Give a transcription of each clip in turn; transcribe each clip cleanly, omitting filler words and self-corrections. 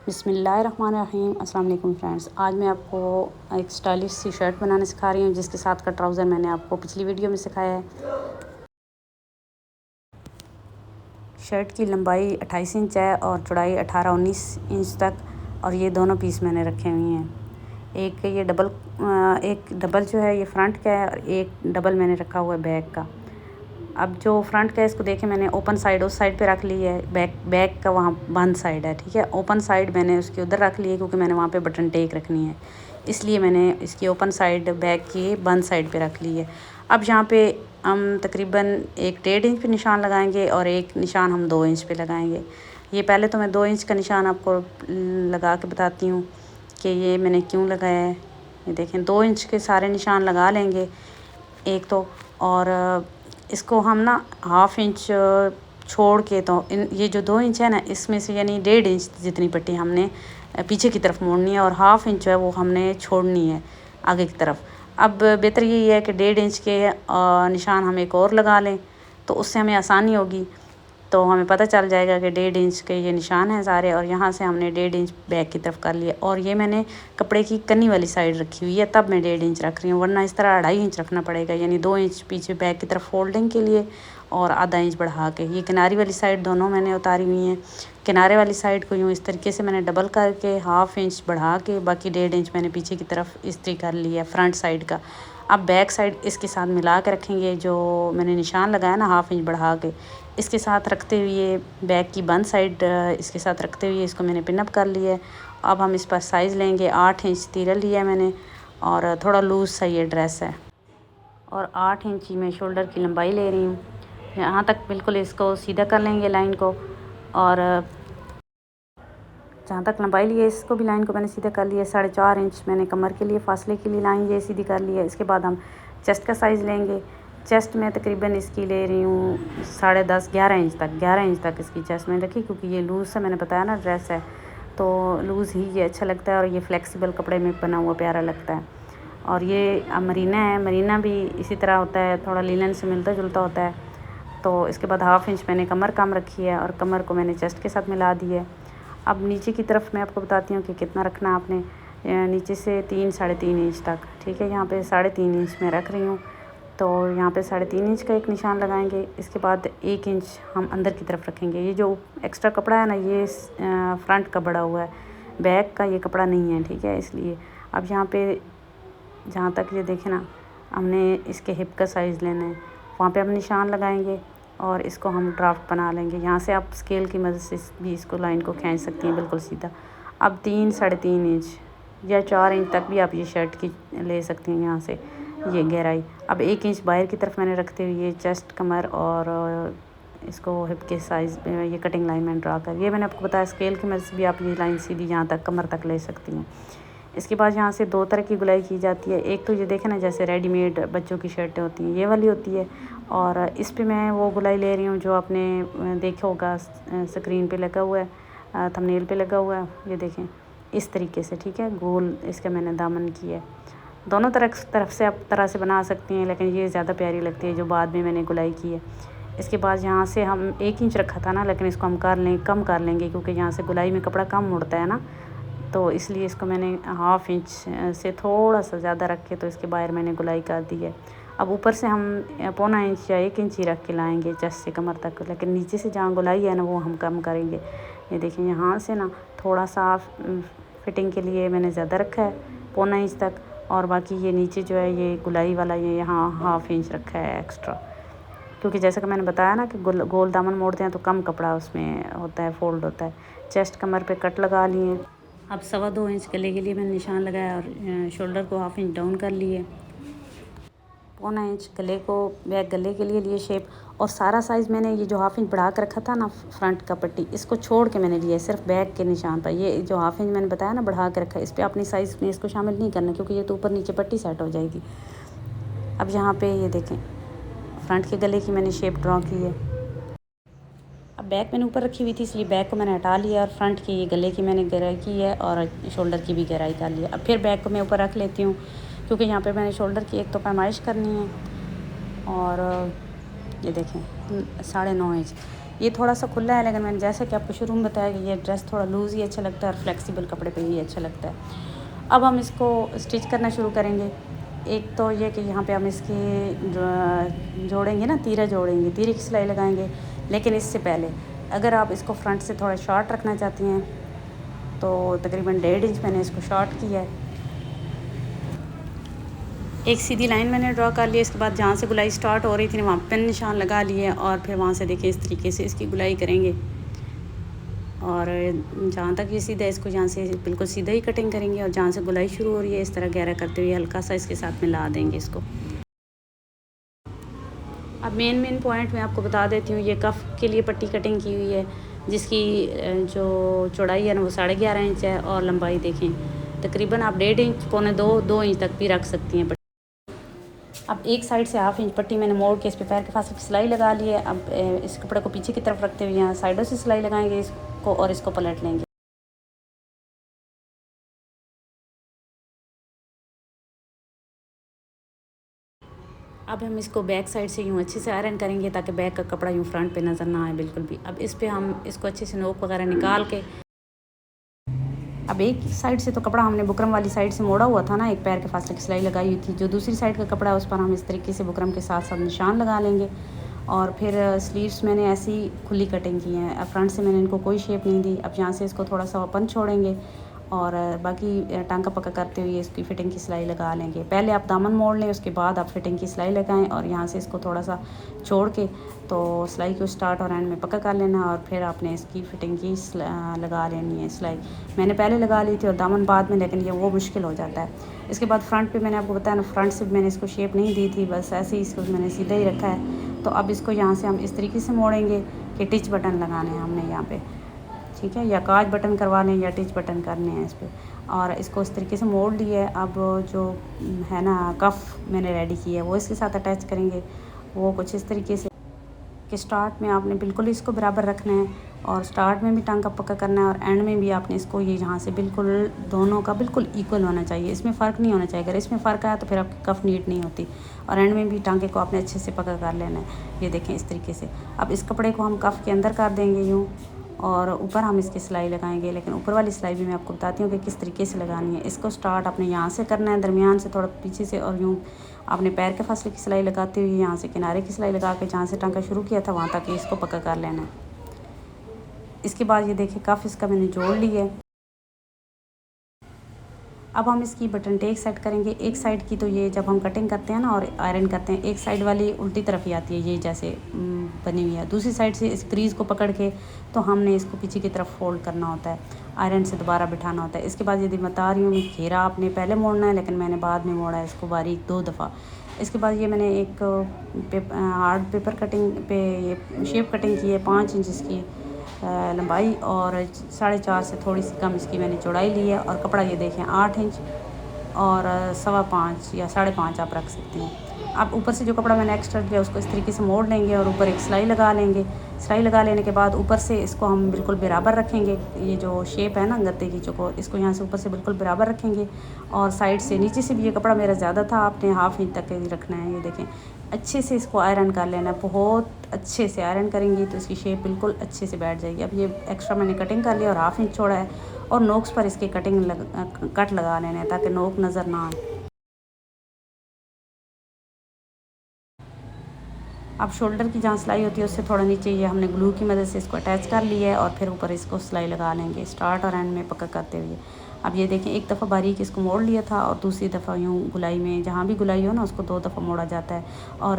बिस्मिल्लाहिर्रहमानिर्रहीम। अस्सलाम वालेकुम फ्रेंड्स, आज मैं आपको एक स्टाइलिश सी शर्ट बनाना सिखा रही हूँ जिसके साथ का ट्राउज़र मैंने आपको पिछली वीडियो में सिखाया है। शर्ट की लंबाई 28 इंच है और चौड़ाई 18-19 इंच तक, और ये दोनों पीस मैंने रखे हुए हैं। एक डबल जो है ये फ्रंट का है और एक डबल मैंने रखा हुआ है बैक का। अब जो फ्रंट का है इसको देखें, मैंने ओपन साइड उस साइड पे रख ली है, बैक का वहाँ बंद साइड है, ठीक है। ओपन साइड मैंने उसके उधर रख ली है क्योंकि मैंने वहाँ पे बटन टेक रखनी है, इसलिए मैंने इसकी ओपन साइड बैक की बंद साइड पे रख ली है। अब यहाँ पे हम तकरीबन 1.5 इंच पे निशान लगाएंगे और एक निशान हम 2 इंच पे लगाएंगे। ये पहले तो मैं 2 इंच का निशान आपको लगा के बताती हूँ कि ये मैंने क्यों लगाया है। ये देखें, 2 इंच के सारे निशान लगा लेंगे एक तो, और इसको हम ना 1/2 इंच छोड़ के, तो ये जो 2 इंच है ना, इसमें से यानी 1.5 इंच जितनी पट्टी हमने पीछे की तरफ मोड़नी है और 1/2 इंच है वो हमने छोड़नी है आगे की तरफ। अब बेहतर यही है कि 1.5 इंच के निशान हम एक और लगा लें, तो उससे हमें आसानी होगी। तो हमें पता चल जाएगा कि 1.5 इंच के ये निशान हैं सारे, और यहाँ से हमने 1.5 इंच बैक की तरफ कर लिया। और ये मैंने कपड़े की कन्नी वाली साइड रखी हुई है, तब मैं 1.5 इंच रख रही हूँ, वरना इस तरह 2.5 इंच रखना पड़ेगा, यानी 2 इंच पीछे बैक की तरफ फोल्डिंग के लिए और आधा इंच बढ़ा के। ये किनारी वाली साइड दोनों मैंने उतारी हुई हैं। किनारे वाली साइड को यूँ इस तरीके से मैंने डबल करके 1/2 इंच बढ़ा के, बाकी 1.5 इंच मैंने पीछे की तरफ इस्त्री कर लिया है फ्रंट साइड का। अब बैक साइड इसके साथ मिला के रखेंगे, जो मैंने निशान लगाया ना 1/2 इंच बढ़ा के, इसके साथ रखते हुए बैक की बंद साइड इसके साथ रखते हुए इसको मैंने पिन अप कर लिया है। अब हम इस पर साइज़ लेंगे, 8 इंच तीरा लिया है मैंने, और थोड़ा लूज़ सा ये ड्रेस है, और 8 इंच मैं शोल्डर की लंबाई ले रही हूँ। यहाँ तक बिल्कुल इसको सीधा कर लेंगे लाइन को, और जहाँ तक लंबाई ली है इसको भी लाइन को मैंने सीधा कर लिया। 4.5 इंच मैंने कमर के लिए फासले के लिए लाइन ये सीधी कर ली है। इसके बाद हम चेस्ट का साइज़ लेंगे। चेस्ट में तकरीबन इसकी ले रही हूँ 10.5 11 इंच तक इसकी चेस्ट में रखी, क्योंकि ये लूज़ है, मैंने बताया ना ड्रेस है तो लूज़ ही ये अच्छा लगता है, और ये फ्लेक्सिबल कपड़े में बना हुआ प्यारा लगता है। और ये मरीना है, मरीना भी इसी तरह होता है, थोड़ा लिनन से मिलता जुलता होता है। तो इसके बाद 1/2 इंच मैंने कमर कम रखी है, और कमर को मैंने चेस्ट के साथ मिला दी है। अब नीचे की तरफ मैं आपको बताती हूँ कि कितना रखना है आपने, नीचे से 3-3.5 इंच तक, ठीक है। यहाँ पे 3.5 इंच मैं रख रही हूँ, तो यहाँ पे 3.5 इंच का एक निशान लगाएंगे। इसके बाद 1 इंच हम अंदर की तरफ रखेंगे। ये जो एक्स्ट्रा कपड़ा है ना, ये फ्रंट का बड़ा हुआ है, बैक का ये कपड़ा नहीं है, ठीक है, इसलिए। अब यहाँ पे जहाँ तक ये देखें ना, हमने इसके हिप का साइज़ लेना है, वहाँ पे हम निशान लगाएंगे और इसको हम ड्राफ्ट बना लेंगे। यहाँ से आप स्केल की मदद से भी इसको लाइन को खींच सकती हैं बिल्कुल सीधा। अब 3-3.5 इंच या 4 इंच तक भी आप ये शर्ट की ले सकती हैं यहाँ से ये गहराई। अब 1 इंच बाहर की तरफ मैंने रखते हुए ये चेस्ट, कमर और इसको हिप के साइज़ ये कटिंग लाइन मैंने ड्रा कर, ये मैंने आपको बताया स्केल की मदद से भी आप ये लाइन सीधी यहाँ तक कमर तक ले सकती हैं। इसके बाद यहाँ से 2 तरह की गुलाई की जाती है। एक तो ये देखें ना, जैसे रेडीमेड बच्चों की शर्टें होती हैं, ये वाली होती है, और इस पे मैं वो गुलाई ले रही हूँ जो आपने देखा होगा स्क्रीन पे लगा हुआ है, थंबनेल पे लगा हुआ है, ये देखें इस तरीके से, ठीक है। गोल इसका मैंने दामन किया है। दोनों तरफ से आप तरह से बना सकती हैं, लेकिन ये ज़्यादा प्यारी लगती है जो बाद में मैंने गुलाई की है। इसके बाद यहाँ से हम 1 इंच रखा था ना, लेकिन इसको हम कम कर लेंगे, क्योंकि यहाँ से गुलाई में कपड़ा कम मुड़ता है ना, तो इसलिए इसको मैंने 1/2 इंच से थोड़ा सा ज़्यादा रख के तो इसके बाहर मैंने गुलाई कर दी है। अब ऊपर से हम 1/4 इंच या 1 इंच ही रख के लाएंगे चेस्ट से कमर तक, लेकिन नीचे से जहाँ गुलाई है ना वो हम कम करेंगे। ये देखिए, यहाँ से ना थोड़ा सा फिटिंग के लिए मैंने ज़्यादा रखा है 1/4 इंच तक, और बाकी ये नीचे जो है ये गुलाई वाला ये यहाँ 1/2 इंच रखा है एक्स्ट्रा, क्योंकि जैसा कि मैंने बताया ना कि गोल दामन मोड़ते हैं तो कम कपड़ा उसमें होता है, फोल्ड होता है। चेस्ट कमर पे कट लगा लिए। अब 2.25 इंच गले के लिए मैंने निशान लगाया और शोल्डर को 1/2 इंच डाउन कर लिए। 1/4 इंच गले को बैक गले के लिए शेप, और सारा साइज़ मैंने ये जो 1/2 इंच बढ़ा कर रखा था ना फ्रंट का पट्टी, इसको छोड़ के मैंने लिया है सिर्फ बैक के निशान पर। ये जो 1/2 इंच मैंने बताया ना बढ़ा के रखा है, इस पर अपनी साइज़ में इसको शामिल नहीं करना, क्योंकि ये तो ऊपर नीचे पट्टी सेट हो जाएगी। अब यहाँ पे ये देखें, फ्रंट के गले की मैंने शेप ड्रॉ की है। अब बैक मैंने ऊपर रखी हुई थी, इसलिए बैक को मैंने हटा लिया, और फ्रंट की गले की मैंने गहराई की है और शोल्डर की भी गहराई कर लिया। अब फिर बैक को मैं ऊपर रख लेती हूँ, क्योंकि यहाँ पे मैंने शोल्डर की एक तो पैमाइश करनी है। और ये देखें 9.5 इंच, ये थोड़ा सा खुला है, लेकिन मैंने जैसे कि आपको शुरू में बताया कि ये ड्रेस थोड़ा लूज़ ही अच्छा लगता है और फ्लेक्सिबल कपड़े पे ही अच्छा लगता है। अब हम इसको स्टिच करना शुरू करेंगे। एक तो ये कि यहाँ पे हम इसके जोड़ेंगे ना, तीरे जोड़ेंगे, तीरे की सिलाई लगाएंगे। लेकिन इससे पहले अगर आप इसको फ्रंट से थोड़ा शॉर्ट रखना चाहती हैं तो तकरीबन 1.5 इंच मैंने इसको शॉर्ट किया है। एक सीधी लाइन मैंने ड्रॉ कर ली। इसके बाद जहाँ से गुलाई स्टार्ट हो रही थी वहाँ पेन निशान लगा लिए और फिर वहाँ से देखिए इस तरीके से इसकी गुलाई करेंगे और जहाँ तक ये सीधा, इसको यहाँ से बिल्कुल सीधा ही कटिंग करेंगे और जहाँ से गुलाई शुरू हो रही है इस तरह गहरा करते हुए हल्का सा इसके साथ मिला देंगे इसको। अब मेन पॉइंट मैं आपको बता देती हूँ। ये कफ़ के लिए पट्टी कटिंग की हुई है जिसकी जो चौड़ाई है ना वो 11.5 इंच है और लंबाई देखें तकरीबन आप 1.5 इंच, 2 इंच तक भी रख सकती हैं। अब एक साइड से 1/2 इंच पट्टी मैंने मोड़ के इस पे पैर के फासले की सिलाई लगा ली है। अब इस कपड़े को पीछे की तरफ रखते हुए यहाँ साइडों से सिलाई लगाएंगे इसको और इसको पलट लेंगे। अब हम इसको बैक साइड से यूँ अच्छे से आयरन करेंगे ताकि बैक का कपड़ा यूँ फ्रंट पे नज़र ना आए बिल्कुल भी। अब इस पे हम इसको अच्छे से नोक वगैरह निकाल के, अब एक साइड से तो कपड़ा हमने बुकरम वाली साइड से मोड़ा हुआ था ना, एक पैर के फासले की सिलाई लगाई हुई थी। जो दूसरी साइड का कपड़ा है उस पर हम इस तरीके से बुकरम के साथ साथ निशान लगा लेंगे। और फिर स्लीव्स मैंने ऐसी खुली कटिंग की है। अब फ्रंट से मैंने इनको कोई शेप नहीं दी। अब यहाँ से इसको थोड़ा सा ओपन छोड़ेंगे और बाकी टांका पक्का करते हुए इसकी फ़िटिंग की सिलाई लगा लेंगे। पहले आप दामन मोड़ लें, उसके बाद आप फ़िटिंग की सिलाई लगाएं और यहाँ से इसको थोड़ा सा छोड़ के तो सिलाई को स्टार्ट और एंड में पक्का कर लेना और फिर आपने इसकी फ़िटिंग की लगा लेनी है सिलाई। मैंने पहले लगा ली थी और दामन बाद में, लेकिन ये वो मुश्किल हो जाता है। इसके बाद फ्रंट पे मैंने आपको बताया ना, फ्रंट से मैंने इसको शेप नहीं दी थी, बस ऐसे ही इसको मैंने सीधा ही रखा है। तो अब इसको यहाँ से हम इस तरीके से मोड़ेंगे कि टिच बटन लगाने हैं हमने यहाँ पे, ठीक है, या काज बटन करवा लें या टिच बटन करने हैं इस पर। और इसको इस तरीके से मोड़ लिए। अब जो है ना कफ़ मैंने रेडी किया है वो इसके साथ अटैच करेंगे। वो कुछ इस तरीके से कि स्टार्ट में आपने बिल्कुल इसको बराबर रखना है और स्टार्ट में भी टांका पक्का करना है और एंड में भी आपने इसको ये यहाँ से बिल्कुल दोनों का बिल्कुल इक्वल होना चाहिए। इसमें फ़र्क नहीं होना चाहिए। अगर इसमें फ़र्क आया तो फिर आपकी कफ़ नीट नहीं होती। और एंड में भी टांके को आपने अच्छे से पक्का कर लेना है। ये देखें इस तरीके से। अब इस कपड़े को हम कफ़ के अंदर कर देंगे यूँ और ऊपर हम इसकी सिलाई लगाएंगे। लेकिन ऊपर वाली सिलाई भी मैं आपको बताती हूँ कि किस तरीके से लगानी है। इसको स्टार्ट आपने यहाँ से करना है, दरमियान से थोड़ा पीछे से, और यूँ आपने पैर के फासले की सिलाई लगाते हुए यहाँ से किनारे की सिलाई लगा के जहाँ से टांका शुरू किया था वहाँ तक इसको पक्का कर लेना है। इसके बाद ये देखिए कफ़ इसका मैंने जोड़ लिया है। अब हम इसकी बटन टेक सेट करेंगे। एक साइड की तो ये जब हम कटिंग करते हैं ना और आयरन करते हैं, एक साइड वाली उल्टी तरफ ही आती है, ये जैसे बनी हुई है। दूसरी साइड से इस क्रीज़ को पकड़ के तो हमने इसको पीछे की तरफ फोल्ड करना होता है, आयरन से दोबारा बिठाना होता है। इसके बाद यदि बता रही हूँ मैं, घेरा आपने पहले मोड़ना है, लेकिन मैंने बाद में मोड़ा है इसको बारीक 2 दफ़ा। इसके बाद ये मैंने एक हार्ड पेपर कटिंग पे ये शेप कटिंग की है 5 इंच इसकी लंबाई और 4.5 से थोड़ी सी कम इसकी मैंने चौड़ाई ली है। और कपड़ा ये देखें 8 इंच और 5.25 या 5.5 आप रख सकते हैं। अब ऊपर से जो कपड़ा मैंने एक्स्ट्रा लिया उसको इस तरीके से मोड़ लेंगे और ऊपर एक सिलाई लगा लेंगे। सिलाई लगा लेने के बाद ऊपर से इसको हम बिल्कुल बराबर रखेंगे। ये जो शेप है ना गत्ते की चौको, इसको यहाँ से ऊपर से बिल्कुल बराबर रखेंगे और साइड से नीचे से भी ये कपड़ा मेरा ज़्यादा था, आपने 1/2 इंच तक ही रखना है। ये देखें अच्छे से इसको आयरन कर लेना है। बहुत अच्छे से आयरन करेंगी तो इसकी शेप बिल्कुल अच्छे से बैठ जाएगी। अब ये एक्स्ट्रा मैंने कटिंग कर लिया और 1/2 इंच छोड़ा है और नोक्स पर इसके कट लगा लेना है ताकि नोक नज़र ना आए। अब शोल्डर की जहाँ सिलाई होती है उससे थोड़ा नीचे ये हमने ग्लू की मदद से इसको अटैच कर लिया है और फिर ऊपर इसको सिलाई लगा लेंगे स्टार्ट और एंड में पक्का करते हुए। अब ये देखें एक दफ़ा बारीक इसको मोड़ लिया था और दूसरी दफ़ा यूँ गुलाई में, जहाँ भी गुलाई हो ना उसको 2 दफ़ा मोड़ा जाता है। और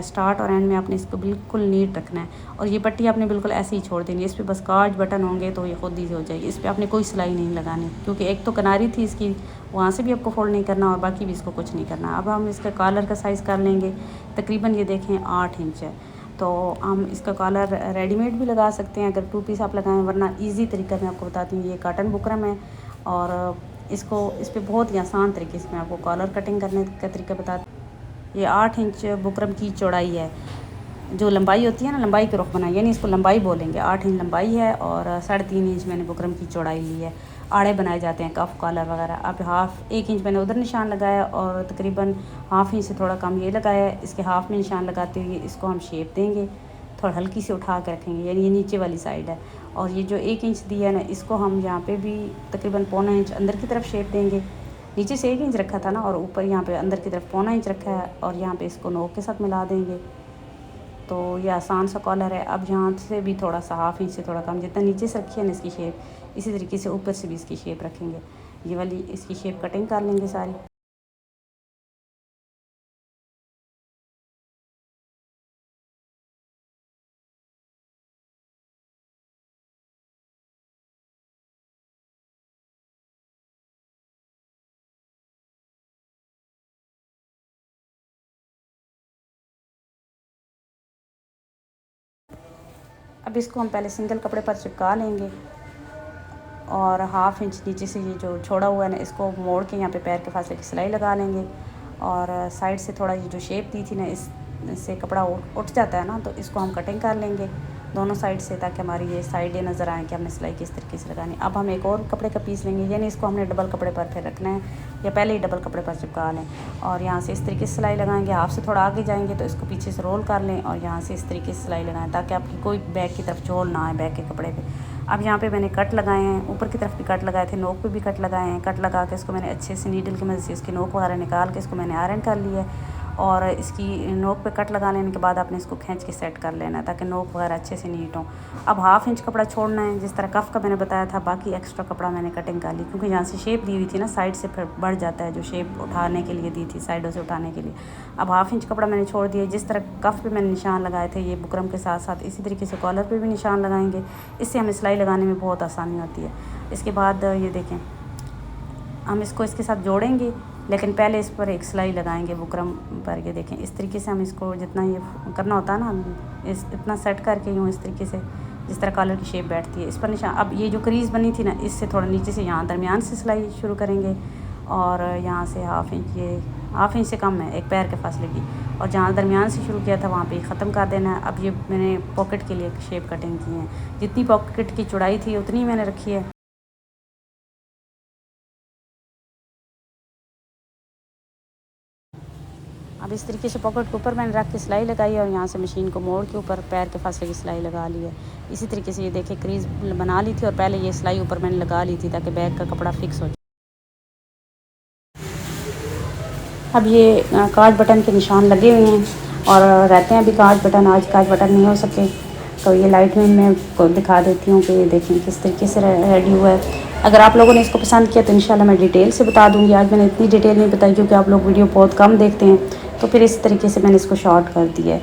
स्टार्ट और एंड में आपने इसको बिल्कुल नीट रखना है और ये पट्टी आपने बिल्कुल ऐसे ही छोड़ देनी है। इस पर बस काज बटन होंगे तो ये खुद ही हो जाएगी। इस पर आपने कोई सिलाई नहीं लगानी क्योंकि एक तो किनारी थी इसकी, वहाँ से भी आपको फोल्ड नहीं करना और बाकी भी इसको कुछ नहीं करना। अब हम इसका कॉलर का साइज़ कर लेंगे। तकरीबन ये देखें 8 इंच है। तो हम इसका कॉलर रेडीमेड भी लगा सकते हैं अगर 2 पीस आप लगाएं, वरना इजी तरीका मैं आपको बताती हूँ। ये कॉटन बुकरम है और इसको इस पर बहुत ही आसान तरीके से मैं आपको कॉलर कटिंग करने का तरीका बताती हूँ। ये 8 इंच बुकरम की चौड़ाई है। जो लंबाई होती है ना, लंबाई के रुख बनाई, यानी इसको लंबाई बोलेंगे। 8 इंच लंबाई है और 3.5 इंच मैंने बुकरम की चौड़ाई ली है। आड़े बनाए जाते हैं कफ कॉलर वगैरह। अब 1 इंच मैंने उधर निशान लगाया और तकरीबन 1/2 इंच से थोड़ा कम ये लगाया है। इसके हाफ में निशान लगाते हुए इसको हम शेप देंगे। थोड़ा हल्की सी उठा के रखेंगे, यानी ये नीचे वाली साइड है। और ये जो 1 इंच दिया है ना, इसको हम यहाँ पे भी तकरीबन पौना इंच अंदर की तरफ शेप देंगे। नीचे से 1 इंच रखा था ना, और ऊपर यहाँ पे अंदर की तरफ पौना इंच रखा है, और यहाँ पे इसको नोक के साथ मिला देंगे। तो ये आसान सा कॉलर है। अब यहाँ से भी थोड़ा सा 1/2 इंच से थोड़ा कम, जितना नीचे से रखी है ना इसकी शेप, इसी तरीके से ऊपर से भी इसकी शेप रखेंगे। ये वाली इसकी शेप कटिंग कर लेंगे सारी। अब इसको हम पहले सिंगल कपड़े पर चिपका लेंगे, और 1/2 इंच नीचे से ये जो छोड़ा हुआ है ना, इसको मोड़ के यहाँ पे पैर के फासले की सिलाई लगा लेंगे। और साइड से थोड़ा ये जो शेप दी थी ना, इससे कपड़ा उठ जाता है ना, तो इसको हम कटिंग कर लेंगे दोनों साइड से, ताकि हमारी ये साइडें नज़र आएँ कि हमने सिलाई किस तरीके से लगानी। अब हम एक और कपड़े का पीस लेंगे, यानी इसको हमने डबल कपड़े पर फिर रखना है, या पहले ही डबल कपड़े पर चिपका लें। और यहाँ से इस तरीके से सिलाई लगाएंगे। हाफ से थोड़ा आगे जाएंगे तो इसको पीछे से रोल कर लें, और यहाँ से इस तरीके से सिलाई लगाएं, ताकि आपकी कोई बैक की तरफ झोल ना आए बैक के कपड़े पे। अब यहाँ पे मैंने कट लगाए हैं, ऊपर की तरफ भी कट लगाए थे, नोक पे भी कट लगाए हैं। कट लगा के इसको मैंने अच्छे से नीडल की मदद से इसकी नोक वगैरह निकाल के इसको मैंने आयरन कर लिया है। और इसकी नोक पे कट लगा लेने के बाद आपने इसको खींच के सेट कर लेना है, ताकि नोक वगैरह अच्छे से नीट हो। अब 1/2 इंच कपड़ा छोड़ना है, जिस तरह कफ़ का मैंने बताया था। बाकी एक्स्ट्रा कपड़ा मैंने कटिंग कर ली, क्योंकि यहाँ से शेप दी हुई थी ना, साइड से फिर बढ़ जाता है, जो शेप उठाने के लिए दी थी, साइडों से उठाने के लिए। अब 1/2 इंच कपड़ा मैंने छोड़ दिया। जिस तरह कफ़ पे मैंने निशान लगाए थे, ये बुकरम के साथ साथ इसी तरीके से कॉलर पे भी निशान लगाएंगे। इससे हमें सिलाई लगाने में बहुत आसानी होती है। इसके बाद ये देखें, हम इसको इसके साथ जोड़ेंगे, लेकिन पहले इस पर एक सिलाई लगाएंगे बुकरम पर। ये देखें, इस तरीके से हम इसको जितना ये करना होता है ना, इतना सेट करके यूँ इस तरीके से, जिस तरह कॉलर की शेप बैठती है, इस पर निशान। अब ये जो क्रीज़ बनी थी ना, इससे थोड़ा नीचे से यहाँ दरमियान से सिलाई शुरू करेंगे, और यहाँ से 1/2 इंच, ये 1/2 इंच से कम है, एक पैर के फासले की, और जहाँ दरमियान से शुरू किया था वहाँ पे ख़त्म कर देना है। अब ये मैंने पॉकेट के लिए शेप कटिंग की है, जितनी पॉकेट की चौड़ाई थी उतनी मैंने रखी है। अब इस तरीके से पॉकेट के ऊपर मैंने रख के सिलाई लगाई है, और यहाँ से मशीन को मोड़ के ऊपर पैर के फासले की सिलाई लगा ली है। इसी तरीके से ये देखिए क्रीज़ बना ली थी, और पहले ये सिलाई ऊपर मैंने लगा ली थी, ताकि बैक का कपड़ा फिक्स हो जाए। अब ये काज बटन के निशान लगे हुए हैं, और रहते हैं अभी काज बटन, आज काज बटन नहीं हो सके, तो ये लाइट में मैं आपको दिखा देती हूँ कि ये देखें किस तरीके से रेडी हुआ है। अगर आप लोगों ने इसको पसंद किया तो इंशाल्लाह मैं डिटेल से बता दूँगी। आज मैंने इतनी डिटेल नहीं बताई, क्योंकि आप लोग वीडियो बहुत कम देखते हैं, तो फिर इस तरीके से मैंने इसको शॉर्ट कर दिया है।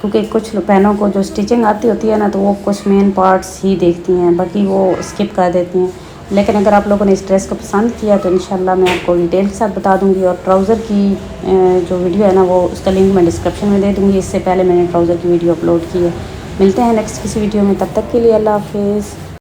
क्योंकि कुछ बहनों को जो स्टिचिंग आती होती है ना, तो वो कुछ मेन पार्ट्स ही देखती हैं, बाकी वो स्किप कर देती हैं। लेकिन अगर आप लोगों ने इस ड्रेस को पसंद किया तो इंशाल्लाह मैं आपको डिटेल के साथ बता दूंगी। और ट्राउज़र की जो वीडियो है ना, वो उसका लिंक मैं डिस्क्रिप्शन में दे दूंगी। इससे पहले मैंने ट्राउज़र की वीडियो अपलोड की है। मिलते हैं नेक्स्ट किसी वीडियो में, तब तक के लिए अल्लाह हाफिज़।